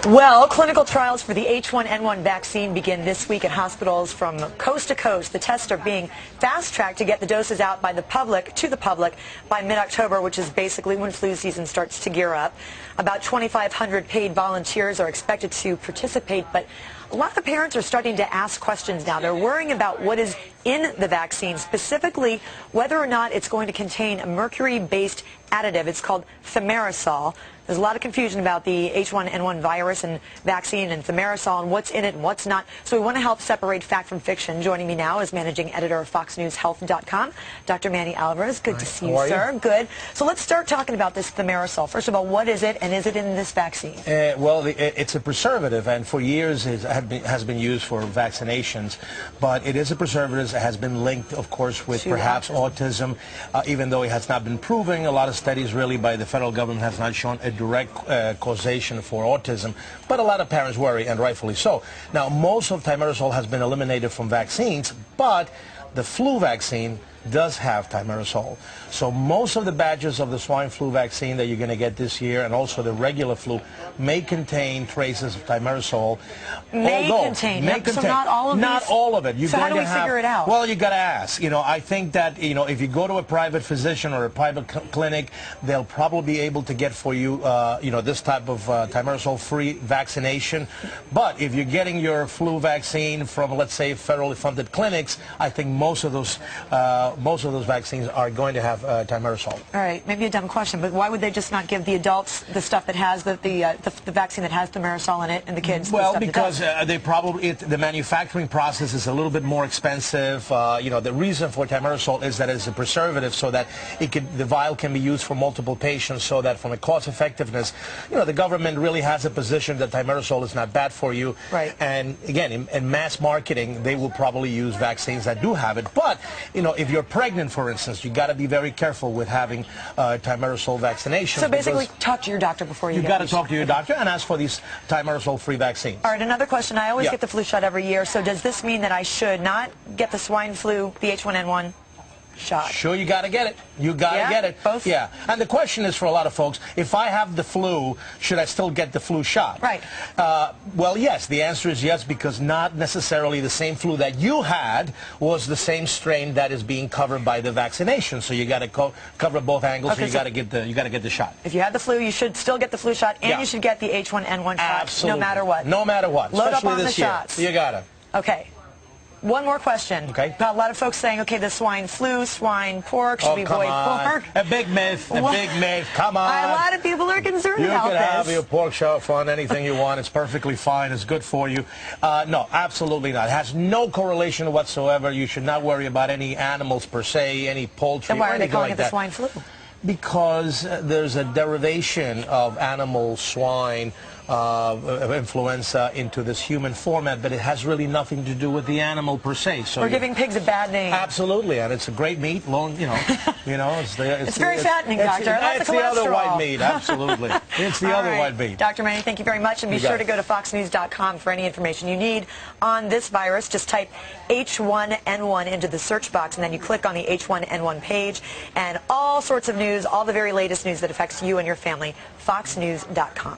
Well, clinical trials for the H1N1 vaccine begin this week at hospitals from coast to coast. The tests are being fast-tracked to get the doses out by the public by mid-October, which is basically when flu season starts to gear up. About 2,500 paid volunteers are expected to participate, but a lot of parents are starting to ask questions now. They're worrying about what is in the vaccine, specifically whether or not it's going to contain a mercury-based additive. It's called Thimerosal. There's a lot of confusion about the H1N1 virus and vaccine and Thimerosal and what's in it and what's not. So we want to help separate fact from fiction. Joining me now is managing editor of FoxNewsHealth.com, Dr. Manny Alvarez. Good to see you, sir. Good. So let's start talking about this Thimerosal. First of all, what is it, and is it in this vaccine? Well, it's a preservative, and for years it has been used for vaccinations. But it is a preservative. It has been linked, of course, with perhaps autism, even though it has not been proven. A lot of studies really by the federal government has not shown a direct causation for autism, but a lot of parents worry, and rightfully so. Now, most of Thimerosal has been eliminated from vaccines, but the flu vaccine does have Thimerosal. So most of the batches of the swine flu vaccine that you're going to get this year, and also the regular flu, may contain traces of Thimerosal. May contain. So not all of Not these? all of it. You're so going how do we to figure it out? Well, you got to ask. You know, I think that, you know, if you go to a private physician or a private clinic, they'll probably be able to get for you, you know, this type of Thimerosal-free vaccination. But if you're getting your flu vaccine from, let's say, federally funded clinics, I think most of those vaccines are going to have Thimerosal. All right, maybe a dumb question, but why would they just not give the adults the stuff that has the vaccine that has Thimerosal in it, and the kids? Well, because they probably the manufacturing process is a little bit more expensive. You know, the reason for Thimerosal is that it's a preservative, so that the vial can be used for multiple patients, so that from a cost effectiveness, you know, the government really has a position that Thimerosal is not bad for you. Right. And again, in mass marketing, they will probably use vaccines that do have it. But you know, if you're pregnant, for instance, you got to be very careful with having Thimerosal vaccination. So basically, talk to your doctor before you. You got to talk to your doctor and ask for these Thimerosal-free vaccines. All right, another question. I always get the flu shot every year. So does this mean that I should not get the swine flu, the H1N1 shot? Sure, you got to get it. You got to get it. Both? Yeah. And the question is for a lot of folks, if I have the flu, should I still get the flu shot? Right. Well, yes. The answer is yes, because not necessarily the same flu that you had was the same strain that is being covered by the vaccination. So you got to cover both angles. Okay, so you got to get the shot. If you had the flu, you should still get the flu shot, and you should get the H1N1 shot. Absolutely. No matter what. No matter what. Load Especially up on this the year. shots. You got to. Okay. One more question. Okay. A lot of folks saying, okay, the swine flu, swine pork, should we avoid pork? A big myth. A big myth. Come on. A lot of people are concerned about this. You can have your pork chop on anything you want. It's perfectly fine. It's good for you. No, absolutely not. It has no correlation whatsoever. You should not worry about any animals per se, any poultry. Then why are they calling it the that. swine flu? Because there's a derivation of animal swine influenza into this human format, but it has really nothing to do with the animal per se. So we're giving pigs a bad name. Absolutely, and it's a great meat. It's very fattening, doctor. It's the other white meat. Absolutely, it's the other white meat. Dr. Manny, thank you very much, and be sure to go to FoxNews.com for any information you need on this virus. Just type H1N1 into the search box, and then you click on the H1N1 page, and all sorts of news, all the very latest news that affects you and your family. FoxNews.com.